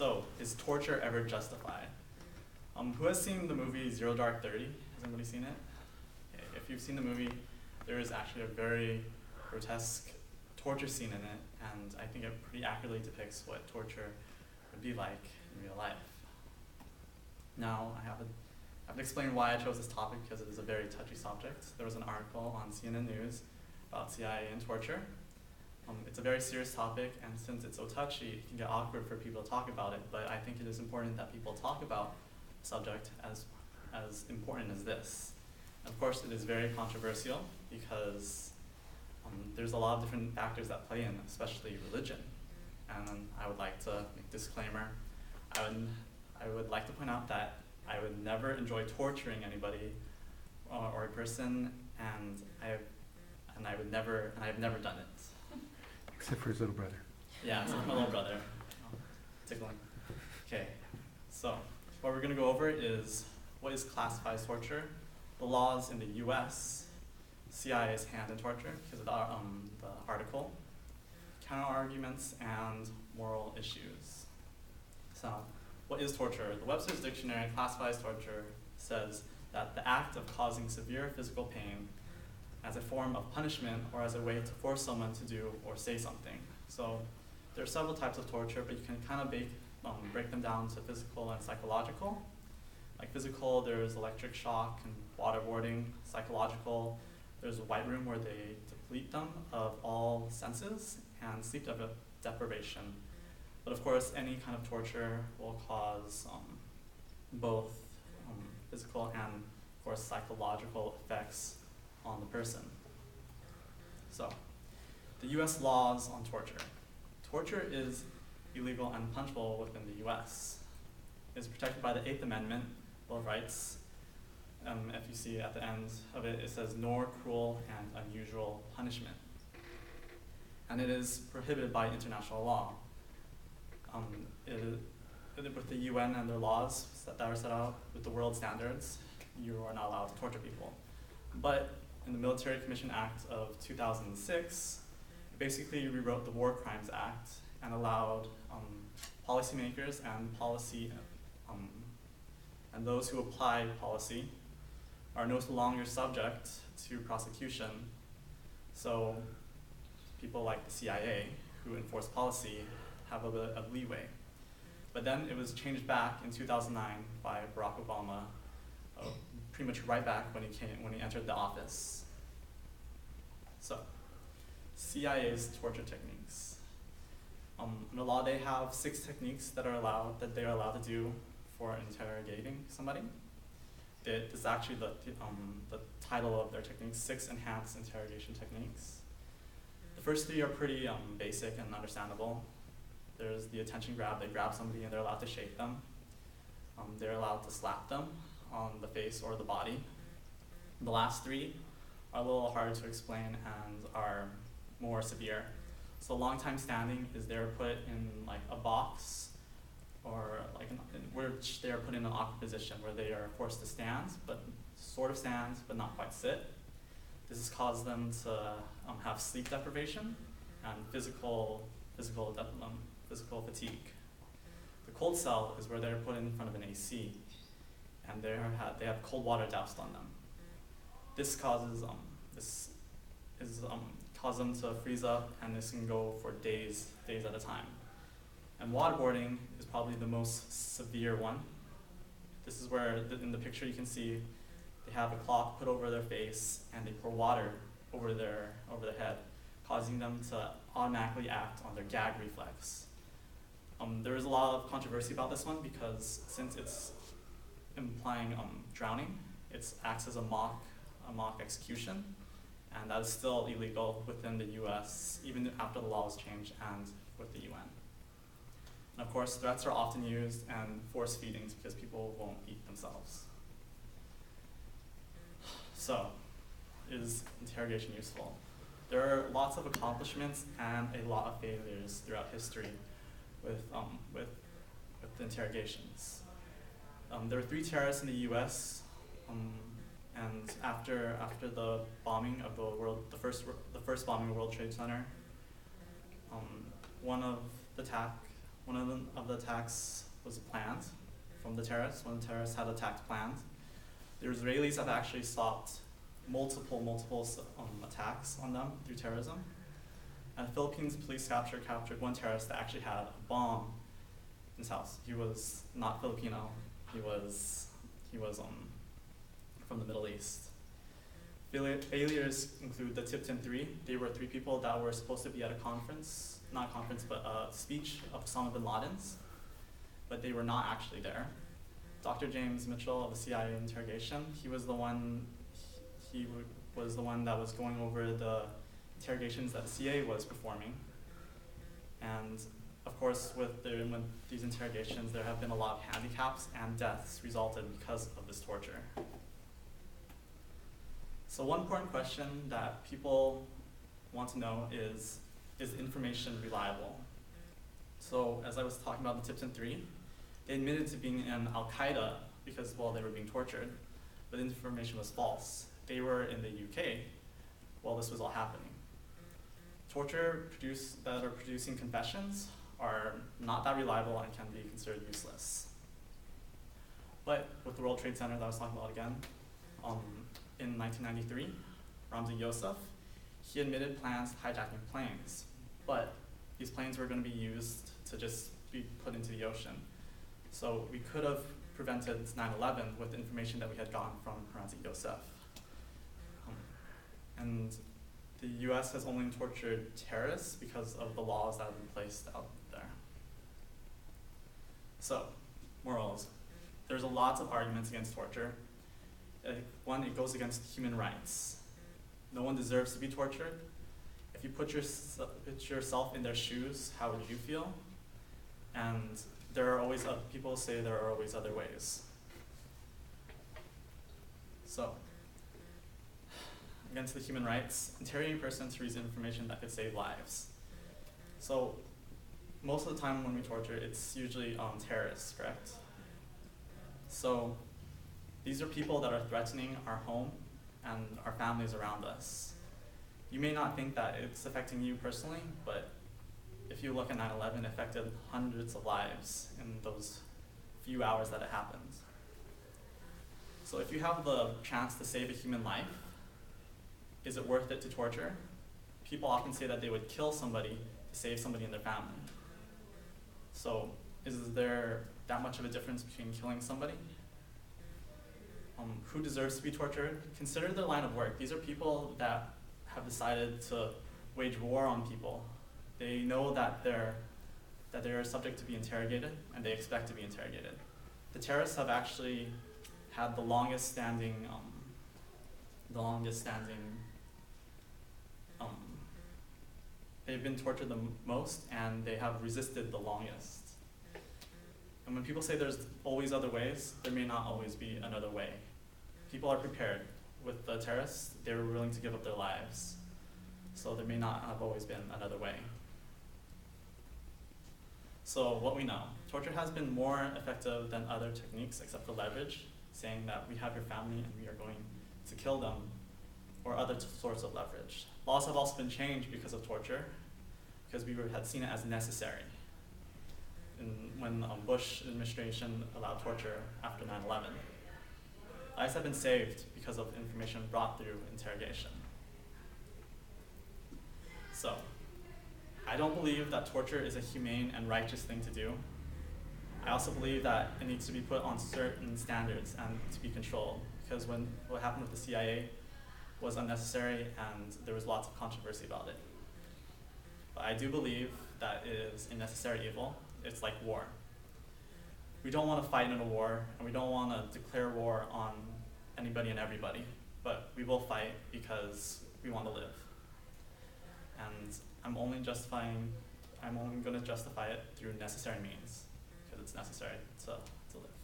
So, is torture ever justified? Who has seen the movie Zero Dark 30? Has anybody seen it? Okay, if you've seen the movie, there is actually a very grotesque torture scene in it, and I think it pretty accurately depicts what torture would be like in real life. Now, I have to explain why I chose this topic because it is a very touchy subject. There was an article on CNN News about CIA and torture. It's a very serious topic, and since it's so touchy, it can get awkward for people to talk about it, but I think it is important that people talk about the subject as important as this. Of course, it is very controversial because there's a lot of different factors that play in, especially religion. And I would like to make a disclaimer. I would like to point out that I would never enjoy torturing anybody or a person, and I've never done it. Except for his little brother. Yeah, except for my little brother. Tickling. Okay, so what we're going to go over is what is classified as torture, the laws in the U.S., CIA's hand in torture, because of the article, counter-arguments, and moral issues. So, what is torture? The Webster's Dictionary classifies torture says that the act of causing severe physical pain as a form of punishment or as a way to force someone to do or say something. So there are several types of torture, but you can kind of break them down to physical and psychological. Like physical, there's electric shock and waterboarding. Psychological, there's a white room where they deplete them of all senses, and sleep deprivation. But of course, any kind of torture will cause both physical and, of course, psychological effects on the person. So, the US laws on torture. Torture is illegal and punishable within the US. It is protected by the 8th Amendment, Bill of Rights. If you see at the end of it, it says, nor cruel and unusual punishment. And it is prohibited by international law. With the UN and their laws that are set out with the world standards, you are not allowed to torture people. But in the Military Commission Act of 2006, it basically rewrote the War Crimes Act and allowed policymakers and those who apply policy are no longer subject to prosecution. So people like the CIA, who enforce policy, have a bit of leeway. But then it was changed back in 2009 by Barack Obama, pretty much right back when he entered the office. So, CIA's torture techniques. In the law, they have 6 techniques that they are allowed to do for interrogating somebody. This is actually the title of their techniques, 6 enhanced interrogation techniques. The first 3 are pretty basic and understandable. There's the attention grab. They grab somebody and they're allowed to shake them. They're allowed to slap them on the face or the body. The last 3 are a little harder to explain and are more severe. So long time standing is they're put in like a box, or like which they are put in an awkward position where they are forced to stand, but sort of stand, but not quite sit. This has caused them to have sleep deprivation and physical fatigue. The cold cell is where they're put in front of an AC, and they have cold water doused on them. This causes them to freeze up, and this can go for days at a time. And waterboarding is probably the most severe one. This is where, in the picture you can see, they have a cloth put over their face, and they pour water over their head, causing them to automatically act on their gag reflex. There is a lot of controversy about this one because since it's implying drowning, it acts as a mock execution, and that is still illegal within the US, even after the laws changed and with the UN. And of course, threats are often used and force feedings because people won't eat themselves. So, is interrogation useful? There are lots of accomplishments and a lot of failures throughout history with interrogations. There were 3 terrorists in the U.S. And after the bombing of the first bombing of the World Trade Center, one of the One of the attacks was planned from the terrorists. One of the terrorists had attacked planned. The Israelis have actually stopped multiple attacks on them through terrorism. And the Philippines police captured one terrorist that actually had a bomb in his house. He was not Filipino. He was from the Middle East. Failures include the Tipton Three. They were 3 people that were supposed to be at a conference, not a conference, but a speech of Osama bin Laden's, but they were not actually there. Dr. James Mitchell of the CIA interrogation, he was the one that was going over the interrogations that the CIA was performing. And of course, with these interrogations, there have been a lot of handicaps and deaths resulted because of this torture. So one important question that people want to know is information reliable? So as I was talking about the Tipton Three, they admitted to being in Al-Qaeda because, well, they were being tortured, but the information was false. They were in the UK while this was all happening. Torture that are producing confessions are not that reliable and can be considered useless. But with the World Trade Center that I was talking about again, in 1993, Ramzi Youssef, he admitted plans to hijacking planes, but these planes were going to be used to just be put into the ocean. So we could have prevented 9/11 with the information that we had gotten from Ramzi Youssef. And the US has only tortured terrorists because of the laws that have been placed out there. So, morals. There's a lot of arguments against torture. One, it goes against human rights. No one deserves to be tortured. If you put yourself in their shoes, how would you feel? And there are always people say there are always other ways. So, against the human rights, interrogating a person to read information that could save lives. So, most of the time when we torture, it's usually terrorists, correct? So, these are people that are threatening our home and our families around us. You may not think that it's affecting you personally, but if you look at 9/11, it affected hundreds of lives in those few hours that it happened. So if you have the chance to save a human life, is it worth it to torture? People often say that they would kill somebody to save somebody in their family. So is there that much of a difference between killing somebody? Who deserves to be tortured? Consider their line of work. These are people that have decided to wage war on people. They know that they're subject to be interrogated, and they expect to be interrogated. The terrorists have actually had the longest standing they've been tortured the most, and they have resisted the longest. And when people say there's always other ways, there may not always be another way. People are prepared. With the terrorists, they were willing to give up their lives. So there may not have always been another way. So what we know, torture has been more effective than other techniques except for leverage, saying that we have your family and we are going to kill them, or other sorts of leverage. Laws have also been changed because of torture, because we had seen it as necessary. When Bush administration allowed torture after 9/11. Lives have been saved because of information brought through interrogation. So, I don't believe that torture is a humane and righteous thing to do. I also believe that it needs to be put on certain standards and to be controlled, because what happened with the CIA was unnecessary and there was lots of controversy about it. But I do believe that it is a necessary evil. It's like war. We don't want to fight in a war, and we don't want to declare war on anybody and everybody, but we will fight because we want to live. And I'm only going to justify it through necessary means, because it's necessary to live.